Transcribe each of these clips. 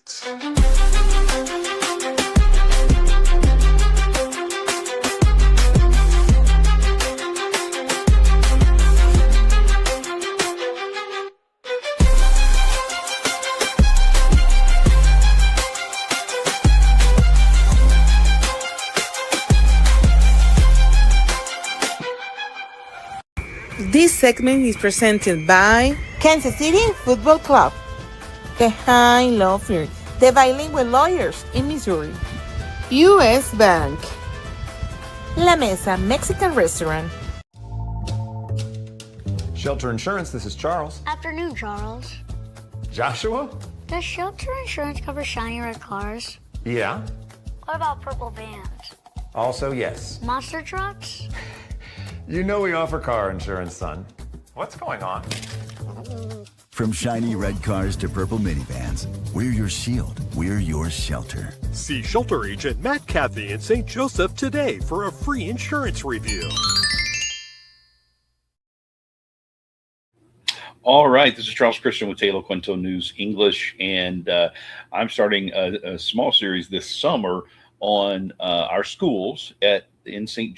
States. This segment is presented by Kansas City Football Club, the High Law Firm, the bilingual lawyers in Missouri, U.S. Bank, La Mesa Mexican Restaurant. Shelter Insurance, this is Charles. Afternoon, Charles. Joshua? Does Shelter Insurance cover shiny red cars? Yeah. What about purple vans? Also, yes. Monster trucks? You know we offer car insurance, son. What's going on? From shiny red cars to purple minivans, we're your shield. We're your shelter. See Shelter Agent Matt Cathy in St. Joseph today for a free insurance review. All right, this is Charles Christian with Taylor Quinto News English, and I'm starting a small series this summer on our schools in St.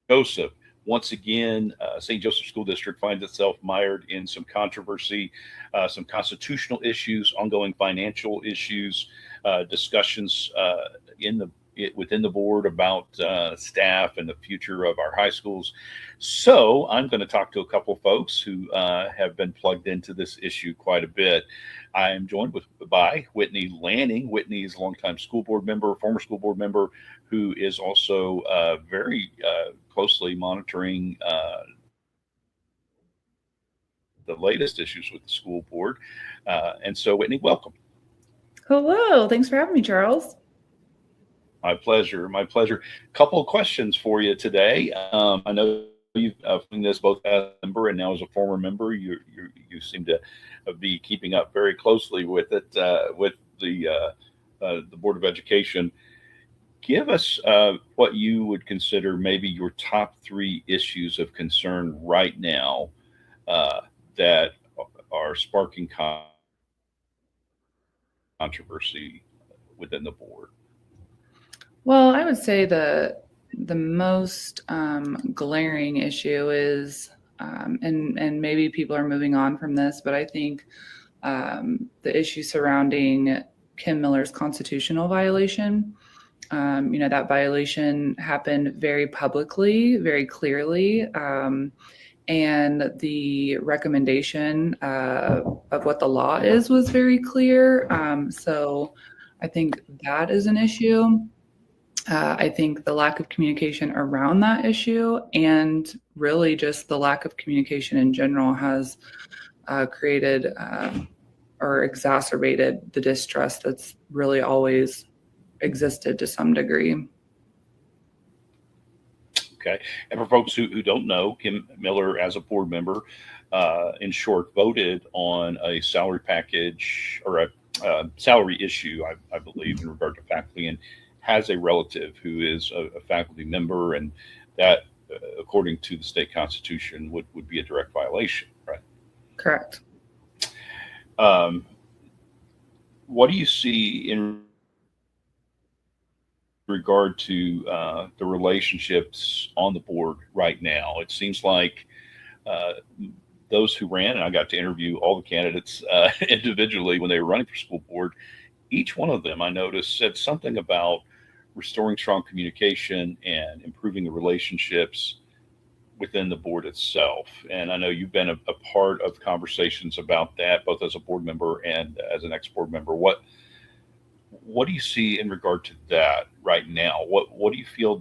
Joseph. Once again, St. Joseph School District finds itself mired in some controversy, some constitutional issues, ongoing financial issues, discussions within the board about staff and the future of our high schools. So I'm going to talk to a couple of folks who have been plugged into this issue quite a bit. I am joined by Whitney Lanning. Whitney is a longtime school board member, former school board member, who is also very closely monitoring the latest issues with the school board. And so, Whitney, welcome. Hello. Thanks for having me, Charles. My pleasure. My pleasure. Couple of questions for you today. I know you've doing this both as a member and now as a former member. You seem to be keeping up very closely with it, with the Board of Education. Give us what you would consider maybe your top 3 issues of concern right now that are sparking controversy within the board. Well, I would say the most glaring issue is, and maybe people are moving on from this, but I think the issue surrounding Kim Miller's constitutional violation. That violation happened very publicly, very clearly, and the recommendation of what the law is was very clear. So I think that is an issue. I think the lack of communication around that issue and really just the lack of communication in general has created or exacerbated the distrust that's really always existed to some degree. Okay. And for folks who don't know, Kim Miller, as a board member, in short, voted on a salary package or a salary issue, I believe, in regard to faculty, and has a relative who is a faculty member, and that, according to the state constitution, would be a direct violation, right? Correct. What do you see in regard to the relationships on the board right now? It seems like those who ran, and I got to interview all the candidates individually when they were running for school board, each one of them I noticed said something about restoring strong communication and improving the relationships within the board itself. And I know you've been a part of conversations about that, both as a board member and as an ex-board member. What do you see in regard to that right now? What do you feel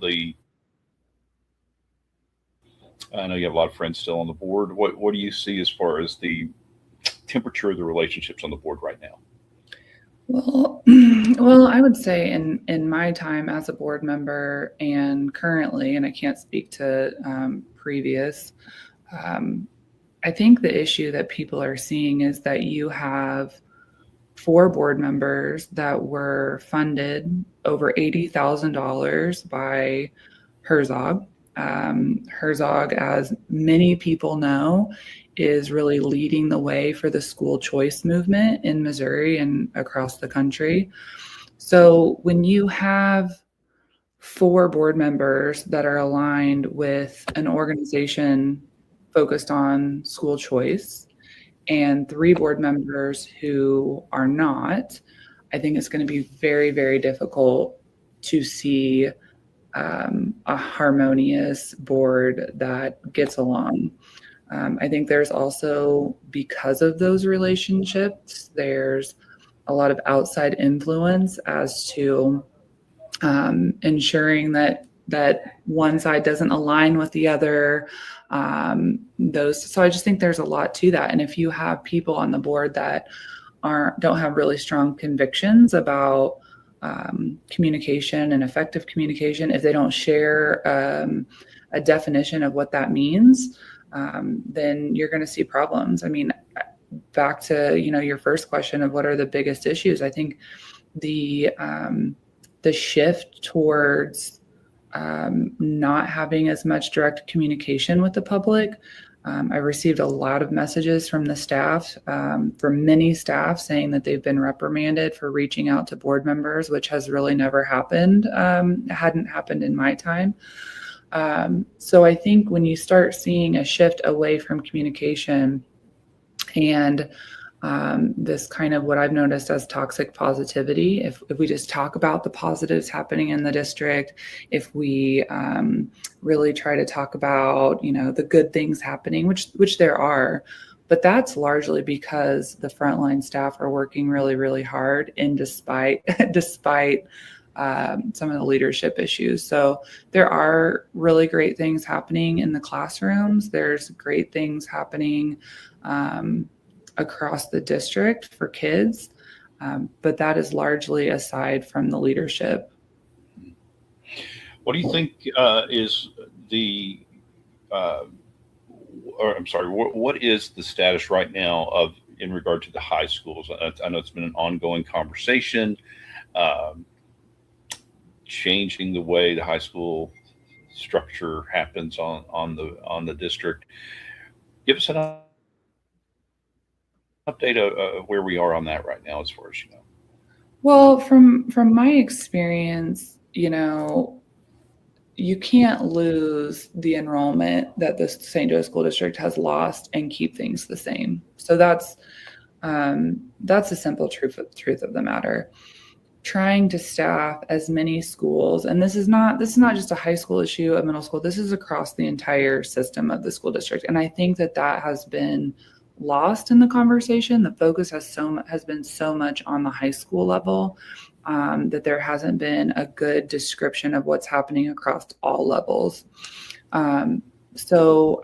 I know you have a lot of friends still on the board. What do you see as far as the temperature of the relationships on the board right now? Well, I would say in my time as a board member and currently, and I can't speak to previous, I think the issue that people are seeing is that you have 4 board members that were funded over $80,000 by Herzog. Herzog, as many people know, is really leading the way for the school choice movement in Missouri and across the country. So when you have 4 board members that are aligned with an organization focused on school choice and 3 board members who are not, I think it's going to be very, very difficult to see a harmonious board that gets along. I think there's also, because of those relationships, there's a lot of outside influence as to ensuring that one side doesn't align with the other. So I just think there's a lot to that. And if you have people on the board that don't have really strong convictions about communication and effective communication, if they don't share a definition of what that means, then you're going to see problems. I mean, back to your first question of what are the biggest issues, I think the shift towards not having as much direct communication with the public. I received a lot of messages from the staff, from many staff, saying that they've been reprimanded for reaching out to board members, which has really never happened. It hadn't happened in my time. So I think when you start seeing a shift away from communication and this kind of what I've noticed as toxic positivity, if we just talk about the positives happening in the district, if we really try to talk about, the good things happening, which there are, but that's largely because the frontline staff are working really, really hard, and despite some of the leadership issues. So there are really great things happening in the classrooms. There's great things happening across the district for kids, but that is largely aside from the leadership. What do you think is the, what is the status right now in regard to the high schools? I know it's been an ongoing conversation, changing the way the high school structure happens on the district. Give us an update of where we are on that right now, as far as you know. Well, from my experience, you can't lose the enrollment that the St. Joe School District has lost and keep things the same. So that's a simple truth of the matter. Trying to staff as many schools, and this is not just a high school issue, a middle school. This is across the entire system of the school district, and I think that has been lost in the conversation. The focus has been so much on the high school level that there hasn't been a good description of what's happening across all levels. So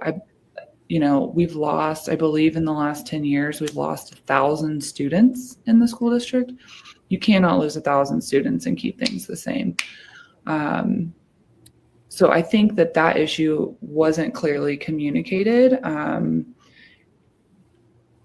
we've lost, I believe in the last 10 years, we've lost 1,000 students in the school district. You cannot lose 1,000 students and keep things the same. So I think that issue wasn't clearly communicated.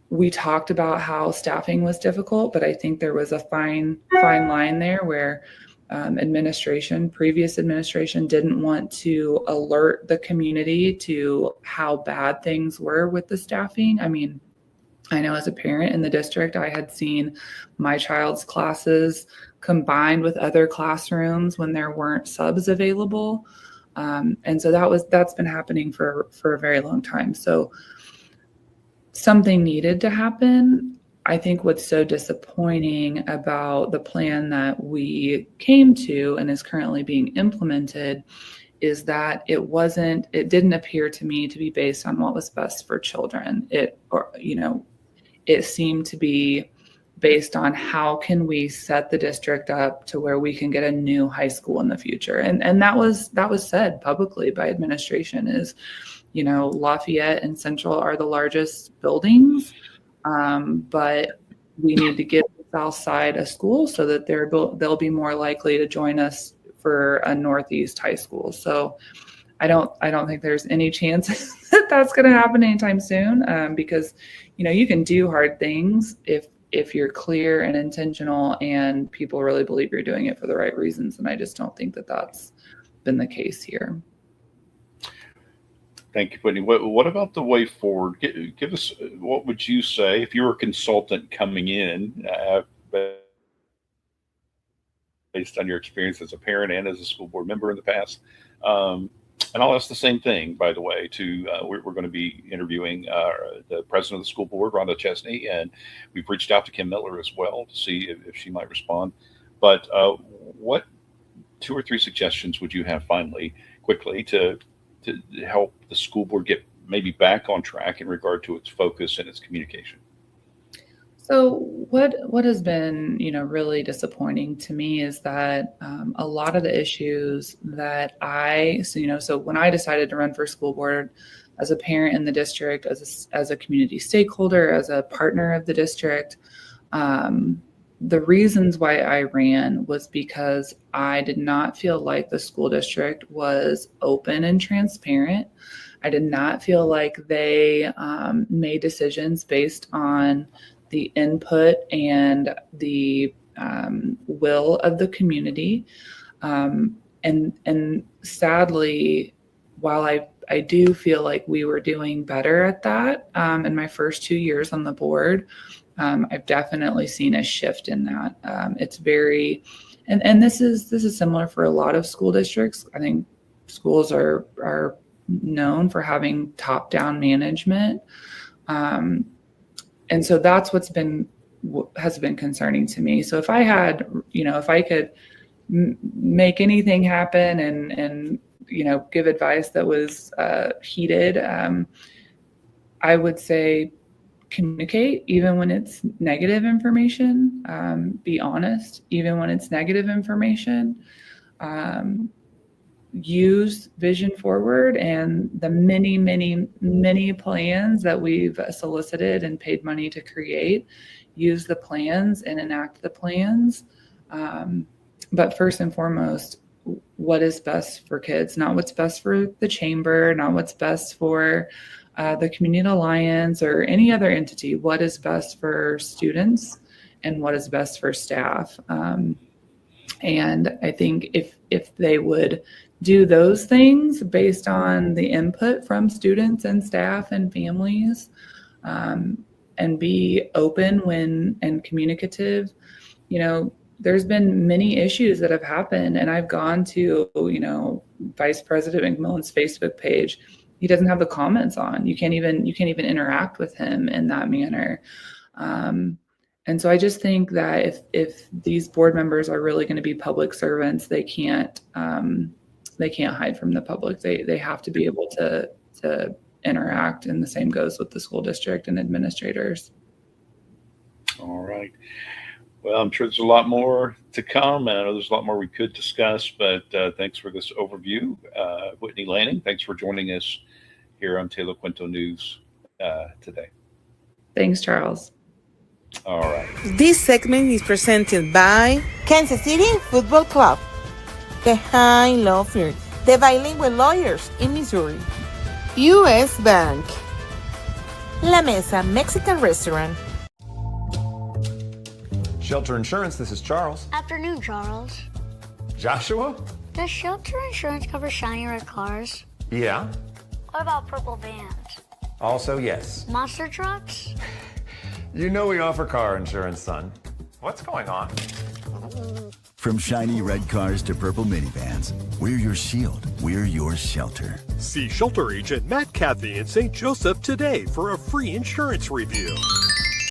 We talked about how staffing was difficult, but I think there was a fine line there where previous administration didn't want to alert the community to how bad things were with the staffing. I mean, I know as a parent in the district, I had seen my child's classes combined with other classrooms when there weren't subs available. And so that's been happening for a very long time. So something needed to happen. I think what's so disappointing about the plan that we came to and is currently being implemented is that it didn't appear to me to be based on what was best for children. It seemed to be based on how can we set the district up to where we can get a new high school in the future. And that was said publicly by administration is, Lafayette and Central are the largest buildings, but we need to give the South Side a school so that they'll be more likely to join us for a Northeast high school. So I don't think there's any chance that that's going to happen anytime soon, because you can do hard things if you're clear and intentional and people really believe you're doing it for the right reasons. And I just don't think that that's been the case here. Thank you, Whitney. What about the way forward? Give us, what would you say if you were a consultant coming in, based on your experience as a parent and as a school board member in the past? And I'll ask the same thing, by the way, to we're going to be interviewing the president of the school board, Rhonda Chesney, and we've reached out to Kim Miller as well to see if she might respond. But what 2 or 3 suggestions would you have finally, quickly, to help the school board get maybe back on track in regard to its focus and its communication? So what has been, really disappointing to me is that a lot of the issues that so when I decided to run for school board as a parent in the district, as a community stakeholder, as a partner of the district, the reasons why I ran was because I did not feel like the school district was open and transparent. I did not feel like they made decisions based on the input and the will of the community. And sadly, while I do feel like we were doing better at that in my first 2 years on the board, I've definitely seen a shift in that. It's very, and this is similar for a lot of school districts. I think schools are known for having top-down management. And so that's has been concerning to me. So if I had, if I could make anything happen and give advice that was heated, I would say communicate even when it's negative information. Be honest even when it's negative information. Use Vision Forward and the many, many, many plans that we've solicited and paid money to create. Use the plans and enact the plans. But first and foremost, what is best for kids, not what's best for the chamber, not what's best for the Community Alliance or any other entity. What is best for students and what is best for staff. And I think if they would do those things based on the input from students and staff and families, and be open and communicative, there's been many issues that have happened, and I've gone to, Vice President McMillan's Facebook page. He doesn't have the comments on. You can't even interact with him in that manner. And so I just think that if these board members are really going to be public servants, they can't hide from the public. They have to be able to interact, and the same goes with the school district and administrators. All right. Well, I'm sure there's a lot more to come, and I know there's a lot more we could discuss, but thanks for this overview. Whitney Lanning, thanks for joining us here on Te Loquento News today. Thanks, Charles. All right. This segment is presented by Kansas City Football Club, the High Law Firm, the bilingual lawyers in Missouri, U.S. Bank, La Mesa Mexican Restaurant, Shelter Insurance, this is Charles. Afternoon, Charles. Joshua? Does Shelter Insurance cover shiny red cars? Yeah. What about purple vans? Also, yes. Monster trucks? You know we offer car insurance, son. What's going on? From shiny red cars to purple minivans, we're your shield. We're your shelter. See shelter agent Matt Cathy in St. Joseph today for a free insurance review.